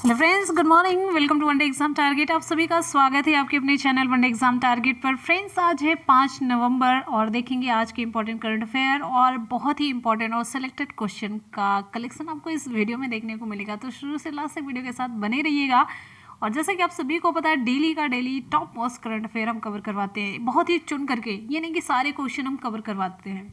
Hello friends, good morning. Welcome to one day exam target. आप सभी का स्वागत है आपके अपने चैनल वनडे एग्जाम टारगेट पर। फ्रेंड्स, आज है 5 नवंबर और देखेंगे आज के इंपॉर्टेंट करंट अफेयर और बहुत ही इंपॉर्टेंट और सिलेक्टेड क्वेश्चन का कलेक्शन आपको इस वीडियो में देखने को मिलेगा। तो शुरू से लास्ट तक वीडियो के साथ बने रहिएगा। और जैसे कि आप सभी को पता है, daily top most current affair हम कवर करवाते हैं, बहुत ही चुन करके। ये नहीं कि सारे क्वेश्चन हम कवर करवाते हैं,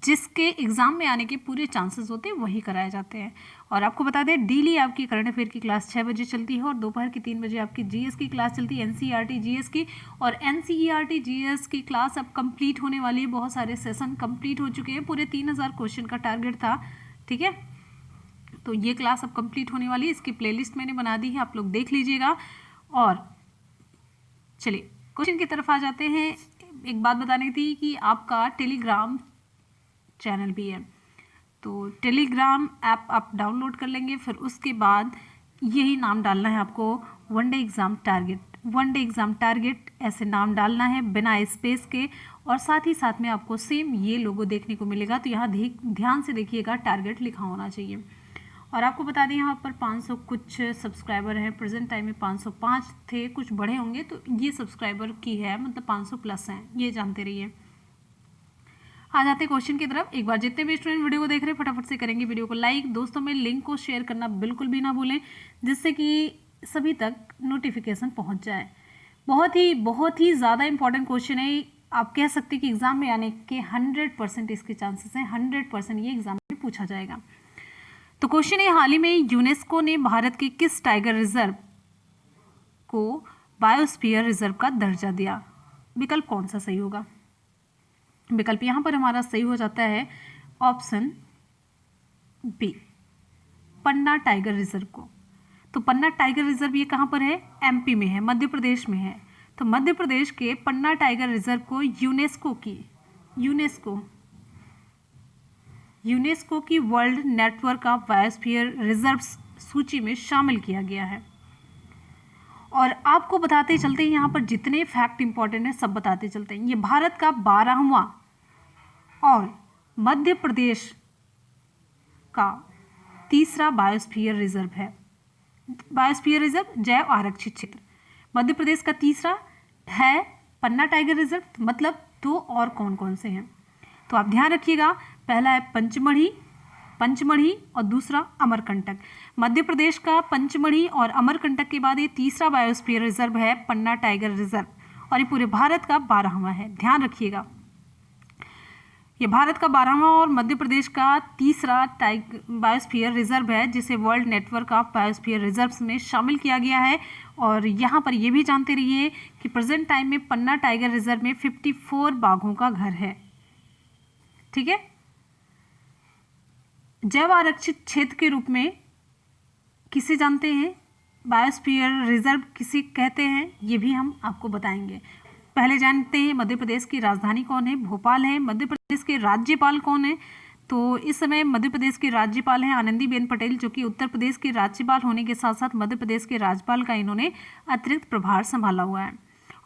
जिसके एग्जाम में आने के पूरे चांसेस होते हैं वही कराए जाते हैं। और आपको बता दें, डेली आपकी करंट अफेयर की क्लास 6 बजे चलती है और दोपहर की 3 बजे आपकी जीएस की क्लास चलती है, एनसीईआरटी जीएस की। और एनसीईआरटी जीएस की क्लास अब कंप्लीट होने वाली है, बहुत सारे सेशन कंप्लीट हो चुके हैं। पूरे 3000 क्वेश्चन का टारगेट था, ठीक है। तो ये क्लास अब कंप्लीट होने वाली है, इसकी प्लेलिस्ट मैंने बना दी है, आप लोग देख लीजिएगा। और चलिए क्वेश्चन की तरफ आ जाते हैं। एक बात बतानी थी कि आपका टेलीग्राम चैनल भी है, तो टेलीग्राम ऐप आप डाउनलोड कर लेंगे। फिर उसके बाद यही नाम डालना है आपको, one day exam target. One day exam target ऐसे नाम डालना है बिना स्पेस के। और साथ ही साथ में आपको सेम ये लोगो देखने को मिलेगा। तो यहाँ ध्यान से देखिएगा, टारगेट लिखा होना चाहिए। और आपको बता दें, यहाँ पर 500 कुछ सब्सक्राइबर हैं। प्रेजेंट टाइम में 505 थे, कुछ बढ़े होंगे। तो ये सब्सक्राइबर की है, मतलब 500 प्लस हैं, ये जानते रहिए। आ जाते हैं क्वेश्चन की तरफ। एक बार जितने भी स्टूडेंट वीडियो को देख रहे हैं, फटाफट से करेंगे वीडियो को लाइक, दोस्तों में लिंक को शेयर करना बिल्कुल भी ना भूलें, जिससे कि सभी तक नोटिफिकेशन पहुंच जाए। बहुत ही ज़्यादा इंपॉर्टेंट क्वेश्चन है। आप कह सकते हैं कि एग्जाम में आने के 100% इसके चांसेस हैं, 100% ये एग्जाम में पूछा जाएगा। तो क्वेश्चन है, हाल ही में यूनेस्को ने भारत के किस टाइगर रिजर्व को बायोस्फीयर रिजर्व का दर्जा दिया? विकल्प कौन सा सही होगा? विकल्प यहाँ पर हमारा सही हो जाता है ऑप्शन बी, पन्ना टाइगर रिजर्व को। तो पन्ना टाइगर रिजर्व ये कहाँ पर है? एमपी में है, मध्य प्रदेश में है। तो मध्य प्रदेश के पन्ना टाइगर रिजर्व को यूनेस्को की world network of biosphere reserves सूची में शामिल किया गया है। और आपको बताते चलते हैं, यहाँ पर जितने फैक्ट इंपॉर्टेंट है सब बताते चलते हैं। ये भारत का 12वां और मध्य प्रदेश का तीसरा बायोस्फीयर रिजर्व है। बायोस्फीयर रिजर्व जैव आरक्षित क्षेत्र। मध्य प्रदेश का तीसरा है पन्ना टाइगर रिजर्व, मतलब 2 और कौन कौन से हैं? तो आप ध्यान रखिएगा, पहला है पंचमढ़ी और दूसरा अमरकंटक। मध्य प्रदेश का पंचमढ़ी और अमरकंटक के बाद ये तीसरा बायोस्फीयर रिजर्व है पन्ना टाइगर रिजर्व, और ये पूरे भारत का 12वां है। ध्यान रखिएगा, ये भारत का 12वां और मध्य प्रदेश का तीसरा बायोस्फीयर रिजर्व है, जिसे world network of biosphere reserves में शामिल किया गया है। और यहाँ पर ये भी जानते रहिए कि प्रेजेंट टाइम में पन्ना टाइगर रिजर्व में 54 बाघों का घर है, ठीक है। जैव आरक्षित क्षेत्र के रूप में किसे जानते हैं, बायोस्फीयर रिजर्व किसे कहते हैं, ये भी हम आपको बताएंगे। पहले जानते हैं मध्य प्रदेश की राजधानी कौन है? भोपाल है। मध्य प्रदेश के राज्यपाल कौन है? तो इस समय मध्य प्रदेश के राज्यपाल हैं आनंदीबेन पटेल, जो कि उत्तर प्रदेश के राज्यपाल होने के साथ साथ मध्य प्रदेश के राज्यपाल का इन्होंने अतिरिक्त प्रभार संभाला हुआ है।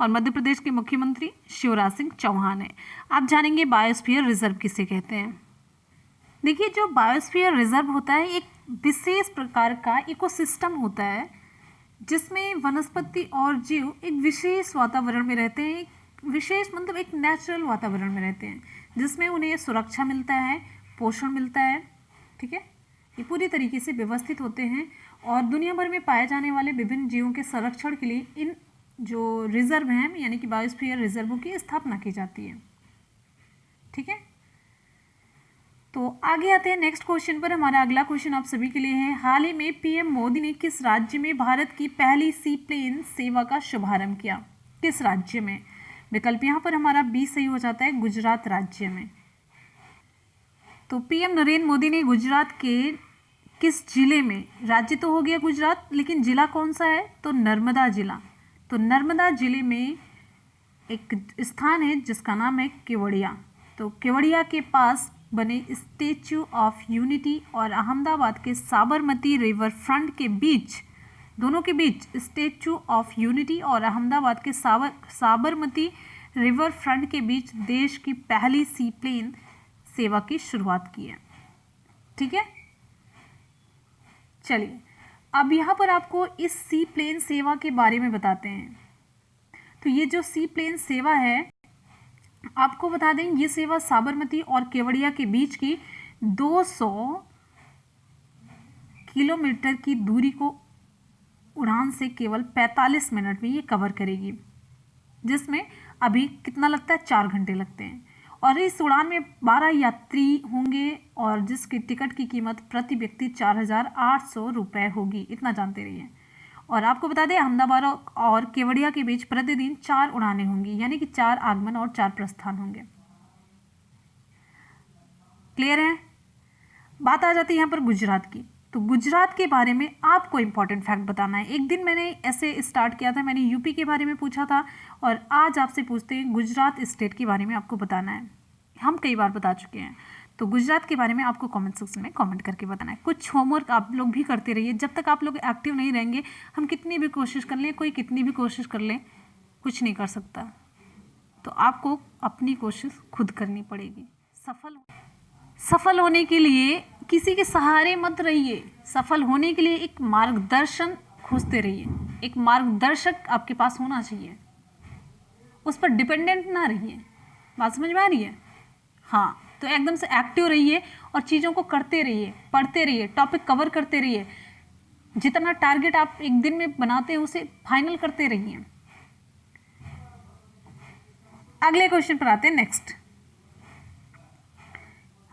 और मध्य प्रदेश के मुख्यमंत्री शिवराज सिंह चौहान है। आप जानेंगे बायोस्फीयर रिजर्व किसे कहते हैं। देखिए, जो बायोस्फीयर रिजर्व होता है, एक विशेष प्रकार का इकोसिस्टम होता है, जिसमें वनस्पति और जीव एक विशेष वातावरण में रहते हैं। एक विशेष मतलब एक नेचुरल वातावरण में रहते हैं, जिसमें उन्हें सुरक्षा मिलता है, पोषण मिलता है, ठीक है। ये पूरी तरीके से व्यवस्थित होते हैं। और दुनिया भर में पाए जाने वाले विभिन्न जीवों के संरक्षण के लिए इन जो रिजर्व हैं, यानी कि बायोस्फीयर रिजर्वों की स्थापना की जाती है, ठीक है। तो आगे आते हैं नेक्स्ट क्वेश्चन पर। हमारा अगला क्वेश्चन आप सभी के लिए है, हाल ही में पीएम मोदी ने किस राज्य में भारत की पहली सी प्लेन सेवा का शुभारंभ किया? किस राज्य में? विकल्प यहाँ पर हमारा बी सही हो जाता है, गुजरात राज्य में। तो पीएम नरेंद्र मोदी ने गुजरात के किस जिले में, राज्य तो हो गया गुजरात, लेकिन जिला कौन सा है? तो नर्मदा जिला। तो नर्मदा जिले में एक स्थान है जिसका नाम है केवड़िया। तो केवड़िया के पास बने स्टैच्यू ऑफ यूनिटी और अहमदाबाद के साबरमती रिवर फ्रंट के बीच, दोनों के बीच, स्टैच्यू ऑफ यूनिटी और अहमदाबाद के साबरमती रिवर फ्रंट के बीच देश की पहली सी प्लेन सेवा की शुरुआत की है, ठीक है। चलिए अब यहाँ पर आपको इस सी प्लेन सेवा के बारे में बताते हैं। तो ये जो सी प्लेन सेवा है, आपको बता दें, ये सेवा साबरमती और केवड़िया के बीच की 200 किलोमीटर की दूरी को उड़ान से केवल 45 मिनट में ये कवर करेगी, जिसमें अभी कितना लगता है, 4 घंटे लगते हैं। और इस उड़ान में 12 यात्री होंगे और जिसकी टिकट की कीमत प्रति व्यक्ति 4,800 रुपये होगी। इतना जानते रहिए। और आपको बता दें, अहमदाबाद और केवड़िया के बीच प्रतिदिन 4 उड़ानें होंगी, यानी कि 4 आगमन और 4 प्रस्थान होंगे। क्लियर है? बात आ जाती है यहाँ पर गुजरात की। तो गुजरात के बारे में आपको इंपॉर्टेंट फैक्ट बताना है। एक दिन मैंने ऐसे स्टार्ट किया था, मैंने यूपी के बारे में पूछा था, और आज आपसे पूछते हैं गुजरात स्टेट के बारे में आपको बताना है। हम कई बार बता चुके हैं, तो गुजरात के बारे में आपको कमेंट सेक्शन में कमेंट करके बताना है। कुछ होमवर्क आप लोग भी करते रहिए। जब तक आप लोग एक्टिव नहीं रहेंगे, हम कितनी भी कोशिश कर लें, कोई कितनी भी कोशिश कर ले, कुछ नहीं कर सकता। तो आपको अपनी कोशिश खुद करनी पड़ेगी। सफल होने के लिए किसी के सहारे मत रहिए। सफल होने के लिए एक मार्गदर्शन खोजते रहिए। एक मार्गदर्शक आपके पास होना चाहिए, उस पर डिपेंडेंट ना रहिए। बात समझ में आ रही है? हाँ, तो एकदम से एक्टिव रहिए और चीज़ों को करते रहिए, पढ़ते रहिए, टॉपिक कवर करते रहिए। जितना टारगेट आप एक दिन में बनाते हैं उसे फाइनल करते रहिए। अगले क्वेश्चन पर आते हैं। नेक्स्ट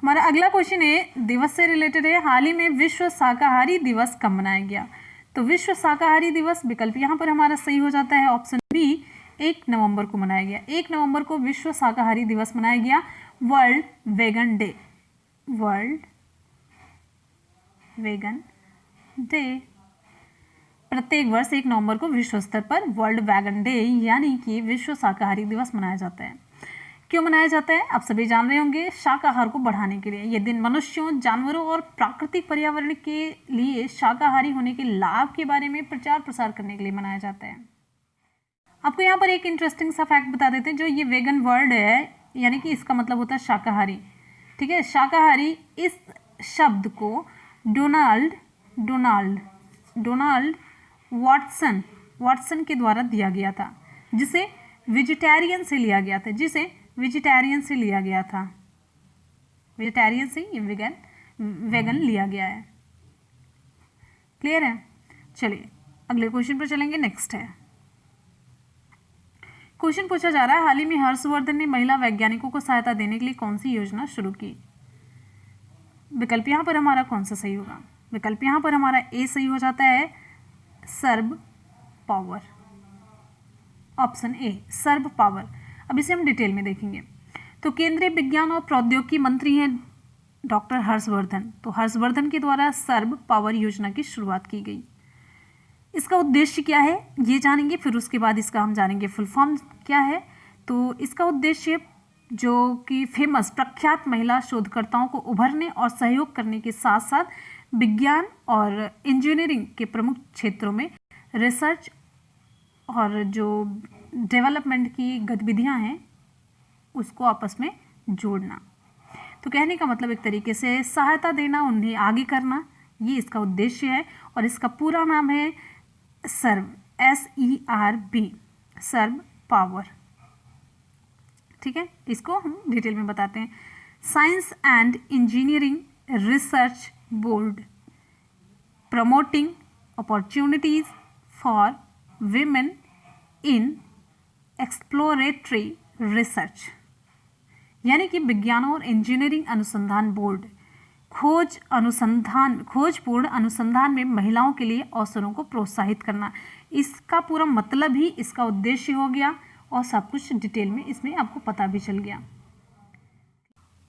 हमारा अगला क्वेश्चन है, दिवस से रिलेटेड है। हाल ही में विश्व शाकाहारी दिवस कब मनाया गया? तो विश्व शाकाहारी दिवस, विकल्प यहाँ पर हमारा सही हो जाता है ऑप्शन बी, 1 नवंबर को मनाया गया। 1 नवंबर को विश्व शाकाहारी दिवस मनाया गया। World vegan day, world vegan day. प्रत्येक वर्ष 1 नवंबर को विश्व स्तर पर वर्ल्ड वेगन डे यानी कि विश्व शाकाहारी दिवस मनाया जाता है। क्यों मनाया जाता है आप सभी जान रहे होंगे, शाकाहार को बढ़ाने के लिए। यह दिन मनुष्यों, जानवरों और प्राकृतिक पर्यावरण के लिए शाकाहारी होने के लाभ के बारे में प्रचार प्रसार करने के लिए मनाया जाता है। आपको यहाँ पर एक इंटरेस्टिंग सा फैक्ट बता देते हैं। जो ये वेगन वर्ड है, यानी कि इसका मतलब होता है शाकाहारी। ठीक है, शाकाहारी, इस शब्द को डोनाल्ड वाटसन के द्वारा दिया गया था, जिसे वेजिटेरियन से लिया गया था। वेजिटेरियन से ये वेगन लिया गया है। क्लियर है? चलिए अगले क्वेश्चन पर चलेंगे। नेक्स्ट है, क्वेश्चन पूछा जा रहा है, हाल ही में हर्षवर्धन ने महिला वैज्ञानिकों को सहायता देने के लिए कौन सी योजना शुरू की? विकल्प यहाँ पर हमारा कौन सा सही होगा? विकल्प यहाँ पर हमारा ए सही हो जाता है, SERB power. Option A, SERB power. अब इसे हम डिटेल में देखेंगे। तो केंद्रीय विज्ञान और प्रौद्योगिकी मंत्री हैं डॉक्टर हर्षवर्धन। तो हर्षवर्धन के द्वारा सर्ब पावर योजना की शुरुआत की गई। इसका उद्देश्य क्या है ये जानेंगे, फिर उसके बाद इसका हम जानेंगे फुल फॉर्म क्या है। तो इसका उद्देश्य जो कि फेमस प्रख्यात महिला शोधकर्ताओं को उभरने और सहयोग करने के साथ साथ विज्ञान और इंजीनियरिंग के प्रमुख क्षेत्रों में रिसर्च और जो डेवलपमेंट की गतिविधियां हैं उसको आपस में जोड़ना। तो कहने का मतलब एक तरीके से सहायता देना, उन्हें आगे करना, ये इसका उद्देश्य है। और इसका पूरा नाम है सर्व, SERB, सर्व पावर। ठीक है, इसको हम डिटेल में बताते हैं। Science and engineering research board promoting opportunities for women in exploratory research, यानी कि विज्ञान और इंजीनियरिंग अनुसंधान बोर्ड खोजपूर्ण अनुसंधान में महिलाओं के लिए अवसरों को प्रोत्साहित करना। इसका पूरा मतलब ही इसका उद्देश्य हो गया और सब कुछ डिटेल में इसमें आपको पता भी चल गया।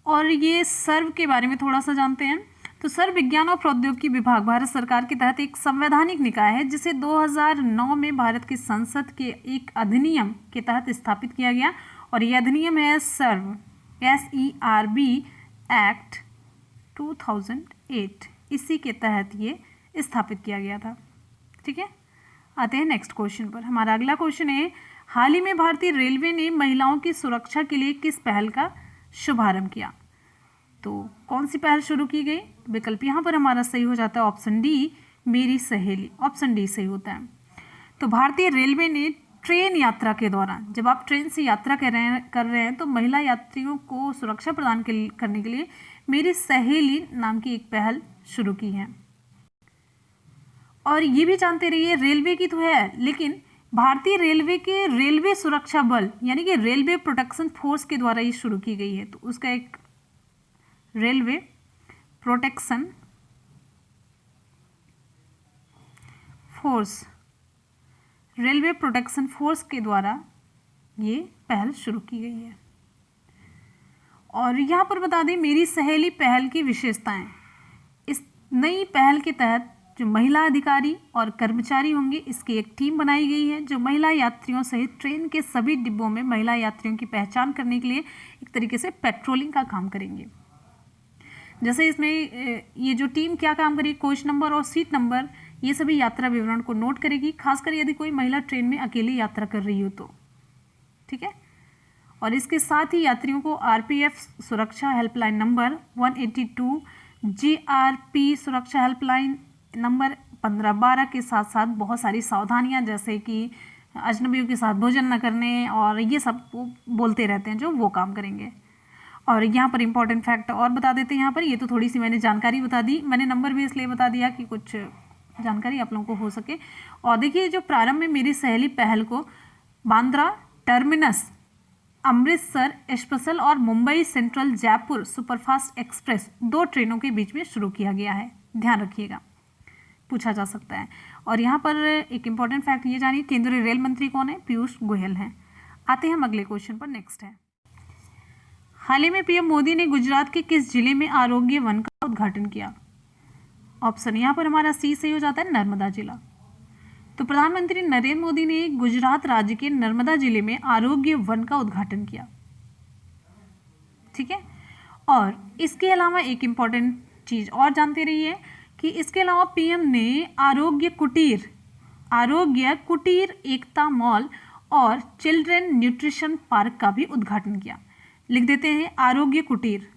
और ये सर्व के बारे में थोड़ा सा जानते हैं। तो सर्व विज्ञान और प्रौद्योगिकी विभाग भारत सरकार के तहत एक संवैधानिक निकाय है जिसे 2009 में भारत की संसद के एक अधिनियम के तहत स्थापित किया गया। और यह अधिनियम है सर्व, SERB एक्ट 2008, इसी के तहत ये स्थापित किया गया था। ठीक है, आते हैं नेक्स्ट क्वेश्चन पर। हमारा अगला क्वेश्चन है, हाल ही में भारतीय रेलवे ने महिलाओं की सुरक्षा के लिए किस पहल का शुभारंभ किया? तो कौन सी पहल शुरू की गई? विकल्प यहाँ पर हमारा सही हो जाता है ऑप्शन डी, मेरी सहेली, ऑप्शन डी सही होता है। तो भारतीय रेलवे ने ट्रेन यात्रा के दौरान, जब आप ट्रेन से यात्रा कर रहे हैं तो महिला यात्रियों को सुरक्षा प्रदान करने के लिए मेरी सहेली नाम की एक पहल शुरू की है। और ये भी जानते रहिए, रेलवे की तो है, लेकिन भारतीय रेलवे के रेलवे सुरक्षा बल यानी कि रेलवे प्रोटेक्शन फोर्स के द्वारा ये शुरू की गई है। तो उसका एक railway protection force, railway protection force के द्वारा ये पहल शुरू की गई है। और यहाँ पर बता दें मेरी सहेली पहल की विशेषताएं। इस नई पहल के तहत जो महिला अधिकारी और कर्मचारी होंगे, इसकी एक टीम बनाई गई है जो महिला यात्रियों सहित ट्रेन के सभी डिब्बों में महिला यात्रियों की पहचान करने के लिए एक तरीके से पेट्रोलिंग का काम करेंगे। जैसे इसमें ये जो टीम क्या काम करेगी, कोच नंबर और सीट नंबर ये सभी यात्रा विवरण को नोट करेगी, खासकर यदि कोई महिला ट्रेन में अकेली यात्रा कर रही हो तो, ठीक है। और इसके साथ ही यात्रियों को आरपीएफ सुरक्षा हेल्पलाइन नंबर 182, जीआरपी सुरक्षा हेल्पलाइन नंबर 1512 के साथ साथ बहुत सारी सावधानियां जैसे कि अजनबियों के साथ भोजन न करने और ये सब वो बोलते रहते हैं जो वो काम करेंगे। और यहाँ पर इंपॉर्टेंट फैक्ट और बता देते हैं। यहाँ पर ये तो थोड़ी सी मैंने जानकारी बता दी, मैंने नंबर भी इसलिए बता दिया कि कुछ जानकारी आप लोगों को हो सके। और देखिए जो प्रारंभ में मेरी सहेली पहल को बांद्रा टर्मिनस, अमृतसर स्पेशल और Mumbai central Jaipur superfast express 2 ट्रेनों के बीच में शुरू किया गया है, ध्यान रखिएगा, पूछा जा सकता है। और यहाँ पर एक इंपॉर्टेंट फैक्ट ये जानिए, केंद्रीय रेल मंत्री कौन है, पीयूष गोयल हैं। आते हैं हम अगले क्वेश्चन पर, नेक्स्ट है, हाल ही में पीएम मोदी ने गुजरात के किस जिले में आरोग्य वन का उद्घाटन किया? ऑप्शन यहाँ पर हमारा सी सही हो जाता है, नर्मदा जिला। तो प्रधानमंत्री नरेंद्र मोदी ने गुजरात राज्य के नर्मदा जिले में आरोग्य वन का उद्घाटन किया, ठीक है। और इसके अलावा एक इंपॉर्टेंट चीज और जानते रहिए कि इसके अलावा पीएम ने आरोग्य कुटीर एकता मॉल और चिल्ड्रन न्यूट्रिशन पार्क का भी उद्घाटन किया। लिख देते हैं आरोग्य कुटीर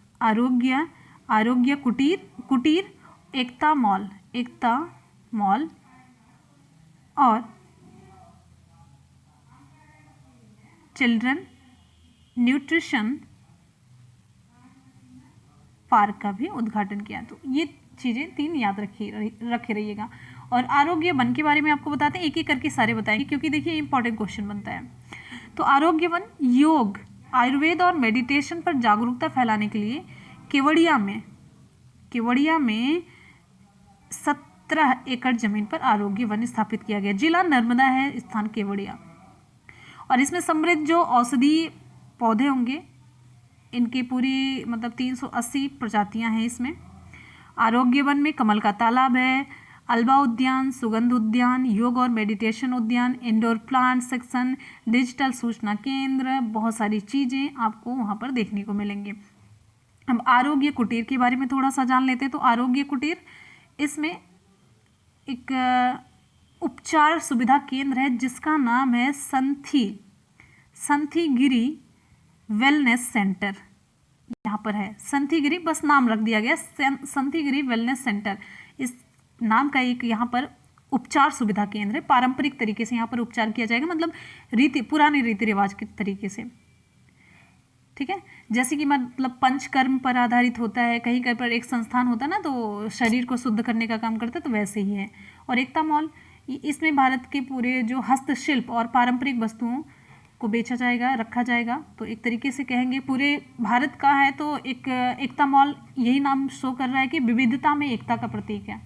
एकता मॉल और चिल्ड्रन न्यूट्रिशन पार्क का भी उद्घाटन किया। तो ये चीज़ें 3 याद रखे रहिएगा। और आरोग्य वन के बारे में आपको बताते हैं, एक एक करके सारे बताएंगे क्योंकि देखिए इंपॉर्टेंट क्वेश्चन बनता है। तो आरोग्य वन योग, आयुर्वेद और मेडिटेशन पर जागरूकता फैलाने के लिए केवड़िया में 17 एकड़ जमीन पर आरोग्य वन स्थापित किया गया। जिला नर्मदा है, स्थान केवड़िया। और इसमें समृद्ध जो औषधीय पौधे होंगे, इनकी पूरी मतलब 380 प्रजातियां हैं इसमें। आरोग्य वन में कमल का तालाब है, अल्बा उद्यान, सुगंध उद्यान, योग और मेडिटेशन उद्यान, इंडोर प्लांट सेक्शन, डिजिटल सूचना केंद्र, बहुत सारी चीज़ें आपको वहाँ पर देखने को मिलेंगे। अब आरोग्य कुटीर के बारे में थोड़ा सा जान लेते हैं। तो आरोग्य कुटीर, इसमें एक उपचार सुविधा केंद्र है जिसका नाम है संथीगिरी वेलनेस सेंटर। यहाँ पर है संथीगिरी, बस नाम रख दिया गया संथीगिरी वेलनेस सेंटर। इस नाम का एक यहाँ पर उपचार सुविधा केंद्र है। पारंपरिक तरीके से यहाँ पर उपचार किया जाएगा, मतलब पुराने रीति रिवाज के तरीके से, ठीक है। जैसे कि मतलब पंचकर्म पर आधारित होता है, कहीं कहीं पर एक संस्थान होता है ना तो शरीर को शुद्ध करने का काम करता है, तो वैसे ही है। और एकता मॉल, इसमें भारत के पूरे जो हस्तशिल्प और पारंपरिक वस्तुओं को बेचा जाएगा, रखा जाएगा। तो एक तरीके से कहेंगे पूरे भारत का है, तो एक एकता मॉल यही नाम शो कर रहा है कि विविधता में एकता का प्रतीक है।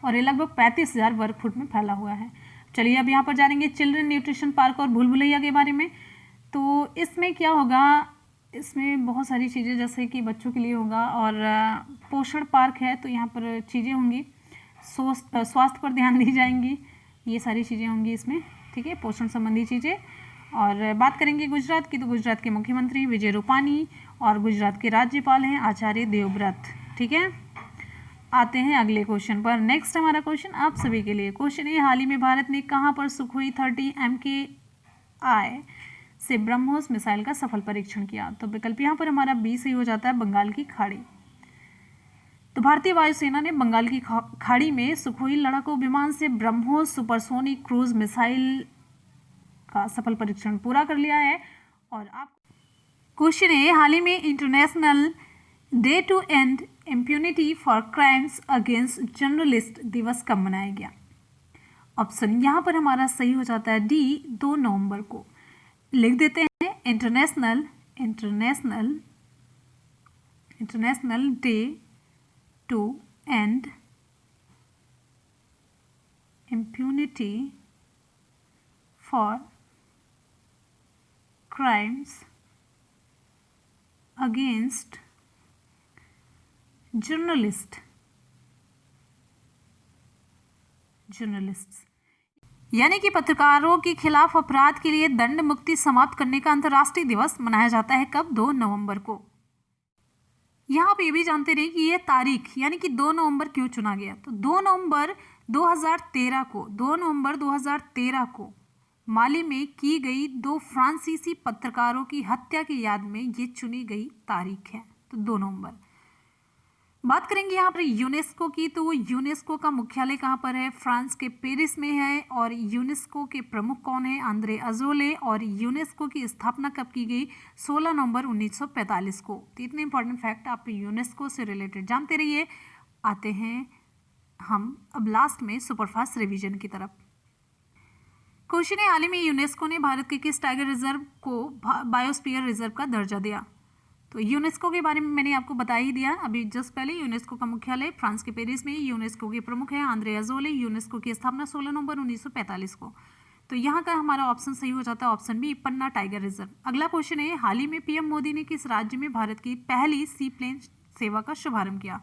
और ये लगभग 35,000 वर्ग फुट में फैला हुआ है। चलिए अब यहाँ पर जानेंगे चिल्ड्रन न्यूट्रिशन पार्क और भूल भुलैया के बारे में। तो इसमें क्या होगा, इसमें बहुत सारी चीज़ें जैसे कि बच्चों के लिए होगा, और पोषण पार्क है तो यहाँ पर चीज़ें होंगी, स्वास्थ्य पर ध्यान दी जाएंगी, ये सारी चीज़ें होंगी इसमें, ठीक है, पोषण संबंधी चीज़ें। और बात करेंगे गुजरात की, तो गुजरात के मुख्यमंत्री विजय रूपानी और गुजरात के राज्यपाल हैं आचार्य देवव्रत, ठीक है। आते हैं अगले क्वेश्चन पर। नेक्स्ट हमारा क्वेश्चन आप सभी के लिए क्वेश्चन है, हाल ही में भारत ने कहाँ पर सुखोई 30 MKI से ब्रह्मोस मिसाइल का सफल परीक्षण किया? तो विकल्प यहाँ पर हमारा बी सही हो जाता है, बंगाल की खाड़ी। तो भारतीय वायुसेना ने बंगाल की खाड़ी में सुखोई लड़ाकू विमान से ब्रह्मोस सुपरसोनिक क्रूज मिसाइल का सफल परीक्षण पूरा कर लिया है। और आप क्वेश्चन है, हाल ही में international day to end impunity for crimes against journalist दिवस कब मनाया गया? ऑप्शन यहाँ पर हमारा सही हो जाता है डी, 2 नवंबर को। लिख देते हैं international day to end impunity for crimes against journalists, यानी कि पत्रकारों के खिलाफ अपराध के लिए दंड मुक्ति समाप्त करने का अंतर्राष्ट्रीय दिवस मनाया जाता है कब? 2 नवंबर को। यहाँ आप ये भी जानते रहे कि ये तारीख यानी कि 2 नवंबर क्यों चुना गया। तो 2 नवंबर 2013 को माली में की गई 2 फ्रांसीसी पत्रकारों की हत्या की याद में ये चुनी गई तारीख है। तो 2 नवंबर। बात करेंगे यहाँ पर यूनेस्को की, तो यूनेस्को का मुख्यालय कहाँ पर है? फ्रांस के पेरिस में है। और यूनेस्को के प्रमुख कौन है? Andre Azoulay. और यूनेस्को की स्थापना कब की गई? 16 नवंबर 1945 को। तो इतने इंपॉर्टेंट फैक्ट आप यूनेस्को से रिलेटेड जानते रहिए। आते हैं हम अब लास्ट में सुपरफास्ट रिवीजन की तरफ। क्वेश्चन है, हाल ही में यूनेस्को ने भारत के किस टाइगर रिजर्व को बायोस्फीयर रिजर्व का दर्जा दिया? तो यूनेस्को के बारे में मैंने आपको बता ही दिया अभी जस्ट पहले। यूनेस्को का मुख्यालय फ्रांस के पेरिस में। यूनेस्को के प्रमुख हैं आंद्रे अजोले। यूनेस्को की स्थापना 16 नवंबर 1945 को। तो यहाँ का हमारा ऑप्शन सही हो जाता है ऑप्शन बी, पन्ना टाइगर रिजर्व। अगला क्वेश्चन है, हाल ही में पीएम मोदी ने किस राज्य में भारत की पहली सी प्लेन सेवा का शुभारंभ किया?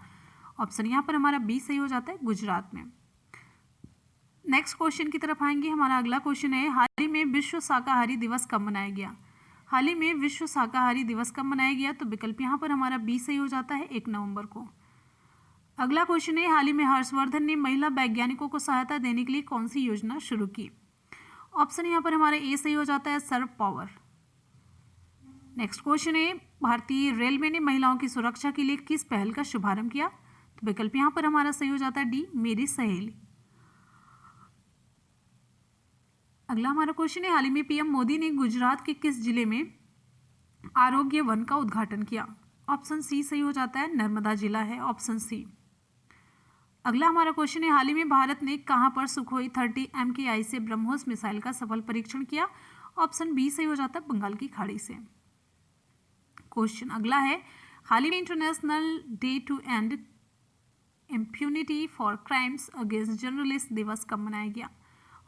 ऑप्शन यहाँ पर हमारा बी सही हो जाता है, गुजरात में। नेक्स्ट क्वेश्चन की तरफ आएंगे। हमारा अगला क्वेश्चन है, हाल ही में विश्व शाकाहारी दिवस कब मनाया गया? हाल ही में विश्व शाकाहारी दिवस कब मनाया गया? तो विकल्प यहाँ पर हमारा बी सही हो जाता है, 1 नवंबर को। अगला क्वेश्चन है, हाल ही में हर्षवर्धन ने महिला वैज्ञानिकों को सहायता देने के लिए कौन सी योजना शुरू की? ऑप्शन यहाँ पर हमारा ए सही हो जाता है, सर्व पावर। नेक्स्ट क्वेश्चन है, भारतीय रेलवे ने महिलाओं की सुरक्षा के लिए किस पहल का शुभारंभ किया? तो विकल्प यहाँ पर हमारा सही हो जाता है डी, मेरी सहेली। अगला हमारा क्वेश्चन है, हाल ही में पीएम मोदी ने गुजरात के किस जिले में आरोग्य वन का उद्घाटन किया? ऑप्शन सी सही हो जाता है, नर्मदा जिला है, ऑप्शन सी। अगला हमारा क्वेश्चन है, हाल ही में भारत ने कहां पर सुखोई 30 MKI से ब्रह्मोस मिसाइल का सफल परीक्षण किया? ऑप्शन बी सही हो जाता है, बंगाल की खाड़ी से। क्वेश्चन अगला है, हाल ही में international day to end impunity for crimes against journalist दिवस कब मनाया गया?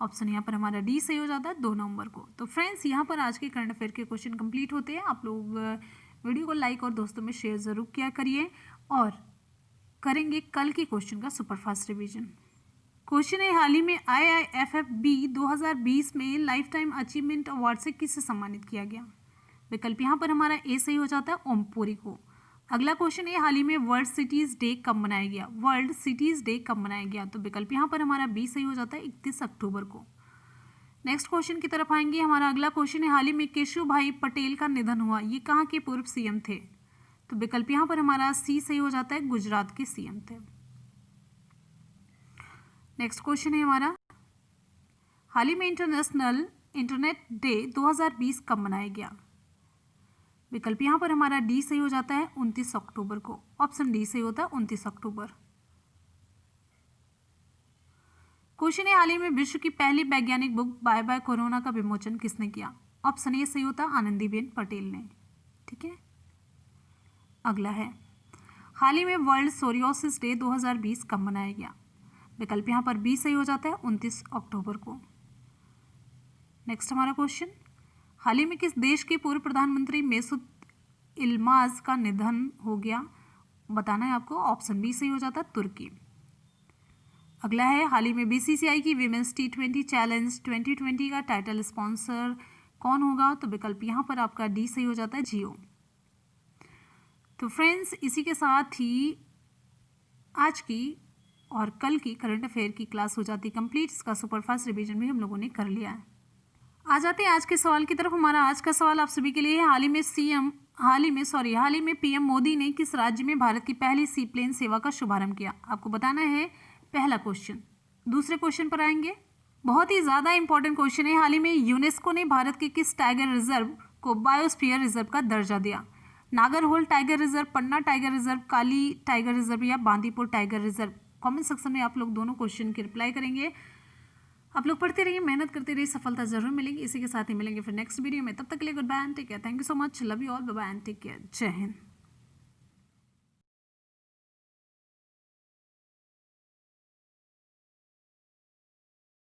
ऑप्शन यहाँ पर हमारा डी सही हो जाता है, 2 नवंबर को। तो फ्रेंड्स, यहाँ पर आज के करंट अफेयर के क्वेश्चन कंप्लीट होते हैं। आप लोग वीडियो को लाइक और दोस्तों में शेयर जरूर किया करिए और करेंगे कल के क्वेश्चन का सुपरफास्ट रिवीजन। क्वेश्चन है, हाल ही में IIFFB 2020 में लाइफ टाइम अचीवमेंट अवार्ड से किसे सम्मानित किया गया? विकल्प यहाँ पर हमारा ए सही हो जाता है, ओमपुरी को। अगला क्वेश्चन है, हाल ही में वर्ल्ड सिटीज डे कब मनाया गया? वर्ल्ड सिटीज डे कब मनाया गया? तो विकल्प यहाँ पर हमारा बी सही हो जाता है, 31 अक्टूबर को। नेक्स्ट क्वेश्चन की तरफ आएंगे। हमारा अगला क्वेश्चन है, हाल ही में केशुभाई पटेल का निधन हुआ, ये कहाँ के पूर्व सीएम थे? तो विकल्प यहाँ पर हमारा सी सही हो जाता है, गुजरात के सीएम थे। नेक्स्ट क्वेश्चन है हमारा, हाल ही में इंटरनेशनल इंटरनेट डे 2020 कब मनाया गया? विकल्प यहाँ पर हमारा डी सही हो जाता है, 29 अक्टूबर को। ऑप्शन डी सही होता है, 29 अक्टूबर। क्वेश्चन है, हाल ही में विश्व की पहली वैज्ञानिक बुक बाय बाय कोरोना का विमोचन किसने किया? ऑप्शन ए सही होता है, आनंदीबेन पटेल ने। ठीक है। अगला है, हाल ही में वर्ल्ड सोरियोसिस डे 2020 कब मनाया गया? विकल्प यहाँ पर बी सही हो जाता है, 29 अक्टूबर को। नेक्स्ट हमारा क्वेश्चन, हाल ही में किस देश के पूर्व प्रधानमंत्री मेसूद इल्माज का निधन हो गया? बताना है आपको। ऑप्शन बी सही हो जाता है, तुर्की। अगला है, हाल ही में बीसीसीआई की विमेंस T20 चैलेंज 2020 का टाइटल स्पॉन्सर कौन होगा? तो विकल्प यहाँ पर आपका डी सही हो जाता है, जियो। तो फ्रेंड्स, इसी के साथ ही आज की और कल की करंट अफेयर की क्लास हो जाती कंप्लीट। इसका सुपरफास्ट रिवीजन भी हम लोगों ने कर लिया है। आ जाते हैं आज के सवाल की तरफ। हमारा आज का सवाल आप सभी के लिए है, हाल ही में सीएम हाल ही में पीएम मोदी ने किस राज्य में भारत की पहली सी प्लेन सेवा का शुभारंभ किया? आपको बताना है पहला क्वेश्चन। दूसरे क्वेश्चन पर आएंगे, बहुत ही ज़्यादा इंपॉर्टेंट क्वेश्चन है। हाल ही में यूनेस्को ने भारत के किस टाइगर रिजर्व को बायोस्फीयर रिजर्व का दर्जा दिया? नागरहोल टाइगर रिजर्व, पन्ना टाइगर रिजर्व, काली टाइगर रिजर्व या Bandipur tiger reserve? Comment section में आप लोग दोनों क्वेश्चन की रिप्लाई करेंगे। आप लोग पढ़ते रहिए, मेहनत करते रहिए, सफलता जरूर मिलेगी। इसी के साथ ही मिलेंगे फिर नेक्स्ट वीडियो में। तब तक के लिए goodbye and take care. Thank you so much, love you all, bye bye and take care. जय हिंद।